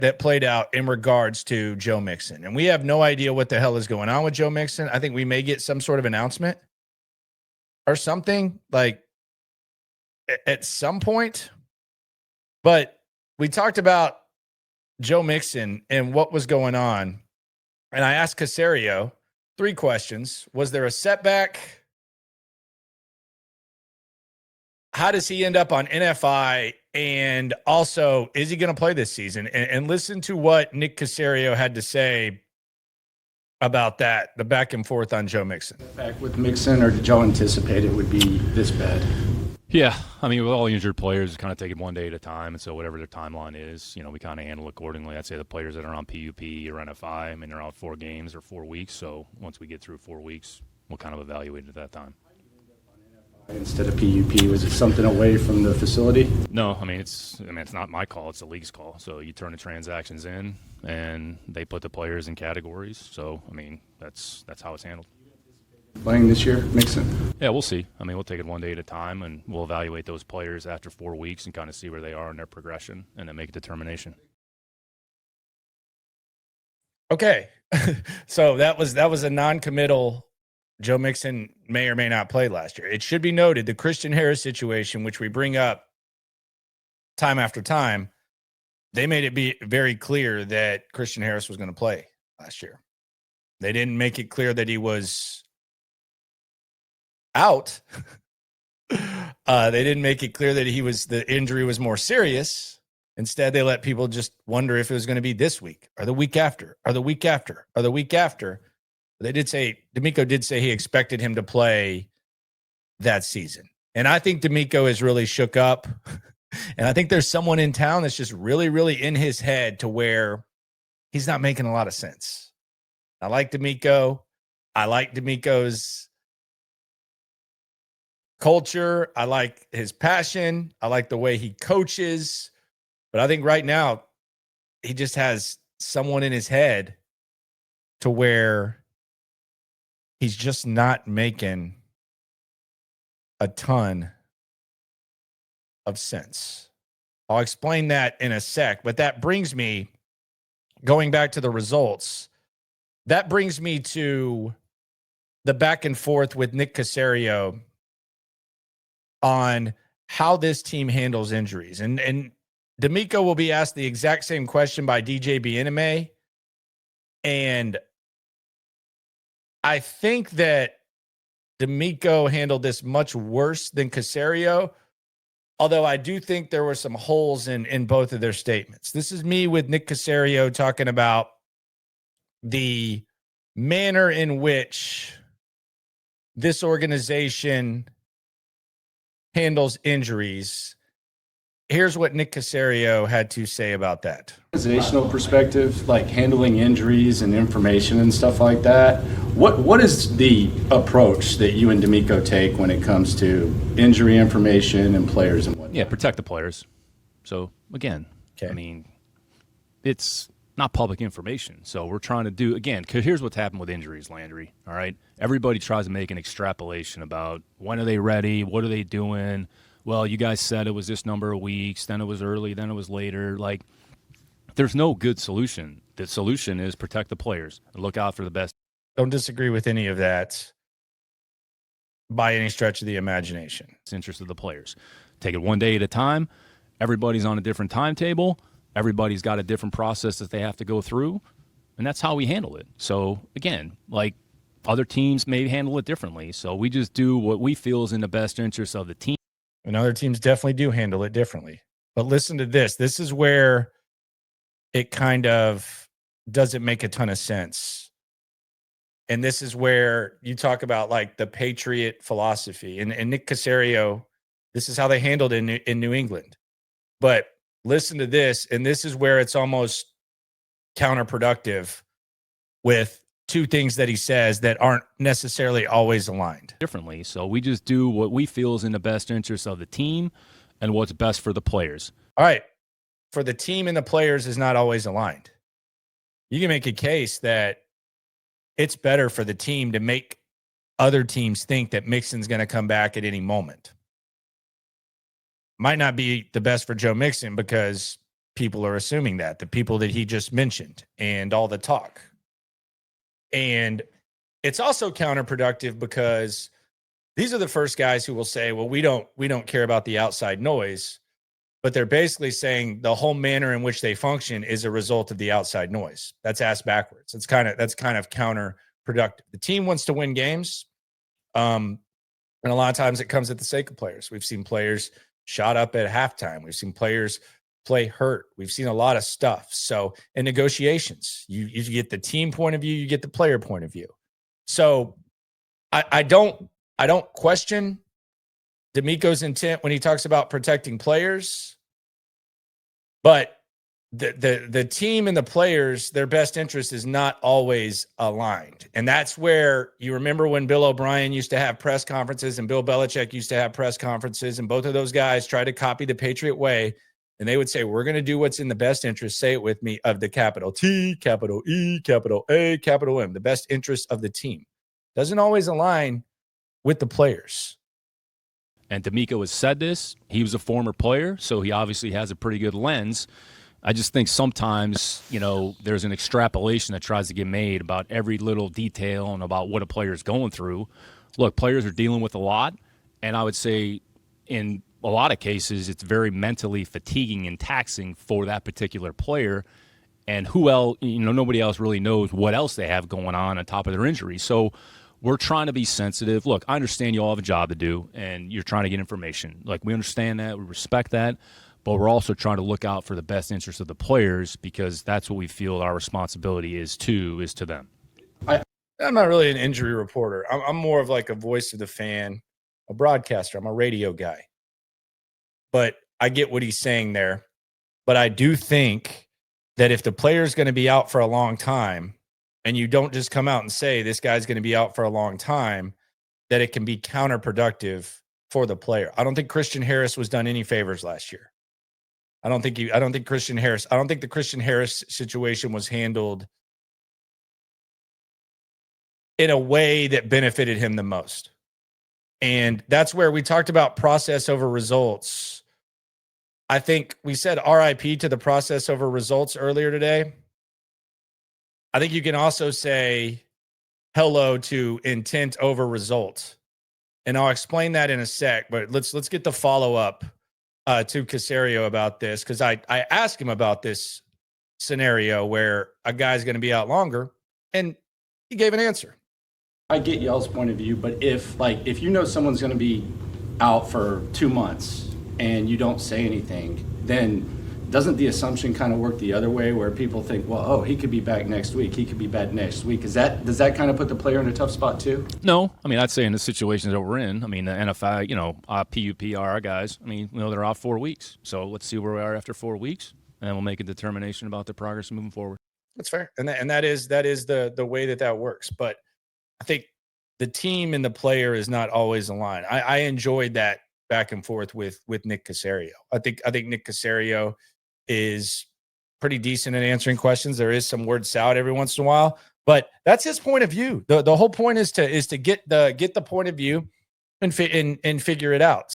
that played out in regards to Joe Mixon. And we have no idea what the hell is going on with Joe Mixon. I think we may get some sort of announcement or something like at some point. But we talked about Joe Mixon and what was going on. And I asked Caserio 3 questions. Was there a setback? How does he end up on NFI? And also, is he going to play this season? And listen to what Nick Caserio had to say about that, the back and forth on Joe Mixon. Back with Mixon, or did y'all anticipate it would be this bad? Yeah, I mean, with all the injured players, kind of take it one day at a time, and so whatever their timeline is, we kind of handle accordingly. I'd say the players that are on PUP or NFI, I mean, they're out 4 games or 4 weeks, so once we get through 4 weeks, we'll kind of evaluate at that time. Instead of PUP, was it something away from the facility? No, I mean it's not my call; it's the league's call. So you turn the transactions in, and they put the players in categories. So I mean that's how it's handled. Playing this year, Mixon? Yeah, we'll see. I mean, we'll take it one day at a time, and we'll evaluate those players after 4 weeks and kind of see where they are in their progression, and then make a determination. Okay, so that was a non-committal. Joe Mixon may or may not play last year. It should be noted the Christian Harris situation, which we bring up time after time, they made it be very clear that Christian Harris was going to play last year. They didn't make it clear that he was out. They didn't make it clear that the injury was more serious. Instead, they let people just wonder if it was going to be this week or the week after or the week after or the week after. They did say, D'Amico did say he expected him to play that season. And I think D'Amico is really shook up. And I think there's someone in town that's just really, really in his head to where he's not making a lot of sense. I like D'Amico. I like D'Amico's culture. I like his passion. I like the way he coaches. But I think right now he just has someone in his head to where he's just not making a ton of sense. I'll explain that in a sec, but that brings me, going back to the results, that brings me to the back and forth with Nick Caserio on how this team handles injuries. And D'Amico will be asked the exact same question by DJ Bieneme. And I think that D'Amico handled this much worse than Caserio, although I do think there were some holes in both of their statements. This is me with Nick Caserio talking about the manner in which this organization handles injuries. Here's what Nick Caserio had to say about that. Organizational perspective, like handling injuries and information and stuff like that, what is the approach that you and D'Amico take when it comes to injury information and players and whatnot? Yeah, protect the players. So, again, I mean, it's not public information. So we're trying to do, again, because here's what's happened with injuries, Landry, all right? Everybody tries to make an extrapolation about when are they ready, what are they doing. Well, you guys said it was this number of weeks, then it was early, then it was later. Like, there's no good solution. The solution is protect the players and look out for the best. Don't disagree with any of that by any stretch of the imagination. Interest of the players. Take it one day at a time. Everybody's on a different timetable. Everybody's got a different process that they have to go through, and that's how we handle it. So, again, like other teams may handle it differently. So we just do what we feel is in the best interest of the team. And other teams definitely do handle it differently. But listen to this. This is where it kind of doesn't make a ton of sense. And this is where you talk about like the Patriot philosophy. And Nick Caserio, this is how they handled it in New England. But listen to this. And this is where it's almost counterproductive with two things that he says that aren't necessarily always aligned. Differently. So we just do what we feel is in the best interest of the team and what's best for the players. All right. For the team and the players is not always aligned. You can make a case that it's better for the team to make other teams think that Mixon's going to come back at any moment. Might not be the best for Joe Mixon because people are assuming that, the people that he just mentioned and all the talk. And it's also counterproductive because these are the first guys who will say, well, we don't care about the outside noise, but they're basically saying the whole manner in which they function is a result of the outside noise. That's ass backwards. That's kind of counterproductive. The team wants to win games. And a lot of times it comes at the sake of players. We've seen players shot up at halftime. We've seen players play hurt. We've seen a lot of stuff. So in negotiations, you get the team point of view, you get the player point of view. So I don't question DeMeco's intent when he talks about protecting players, but the team and the players, their best interest is not always aligned. And that's where you remember when Bill O'Brien used to have press conferences and Bill Belichick used to have press conferences, and both of those guys tried to copy the Patriot Way. And they would say, we're going to do what's in the best interest, say it with me, of the capital T, capital E, capital A, capital M, the best interest of the team. Doesn't always align with the players. And DeMeco has said this. He was a former player, so he obviously has a pretty good lens. I just think sometimes, there's an extrapolation that tries to get made about every little detail and about what a player is going through. Look, players are dealing with a lot, and I would say in a lot of cases, it's very mentally fatiguing and taxing for that particular player. And who else, nobody else really knows what else they have going on top of their injury. So we're trying to be sensitive. Look, I understand you all have a job to do, and you're trying to get information. Like, we understand that. We respect that. But we're also trying to look out for the best interest of the players, because that's what we feel our responsibility is to them. I'm not really an injury reporter. I'm more of like a voice of the fan, a broadcaster. I'm a radio guy. But I get what he's saying there. But I do think that if the player is going to be out for a long time, and you don't just come out and say this guy's going to be out for a long time, that it can be counterproductive for the player. I don't think Christian Harris was done any favors last year. I don't think the Christian Harris situation was handled in a way that benefited him the most. And that's where we talked about process over results. I think we said RIP to the process over results earlier today. I think you can also say hello to intent over result. And I'll explain that in a sec, but let's get the follow-up to Caserio about this, because I asked him about this scenario where a guy's going to be out longer, and he gave an answer. I get y'all's point of view, but if someone's going to be out for 2 months and you don't say anything, then doesn't the assumption kind of work the other way, where people think, well, he could be back next week, he could be back next week? Does that kind of put the player in a tough spot too? No, I mean, I'd say in the situations that we're in, I mean, the NFL, PUP are our guys. I mean, they're off 4 weeks, so let's see where we are after 4 weeks, and then we'll make a determination about the progress moving forward. That's fair, and that is the way that works. But I think the team and the player is not always aligned. I enjoyed that back and forth with Nick Caserio. I think Nick Caserio is pretty decent at answering questions. There is some word salad every once in a while, but that's his point of view. The whole point is to get the point of view and figure it out.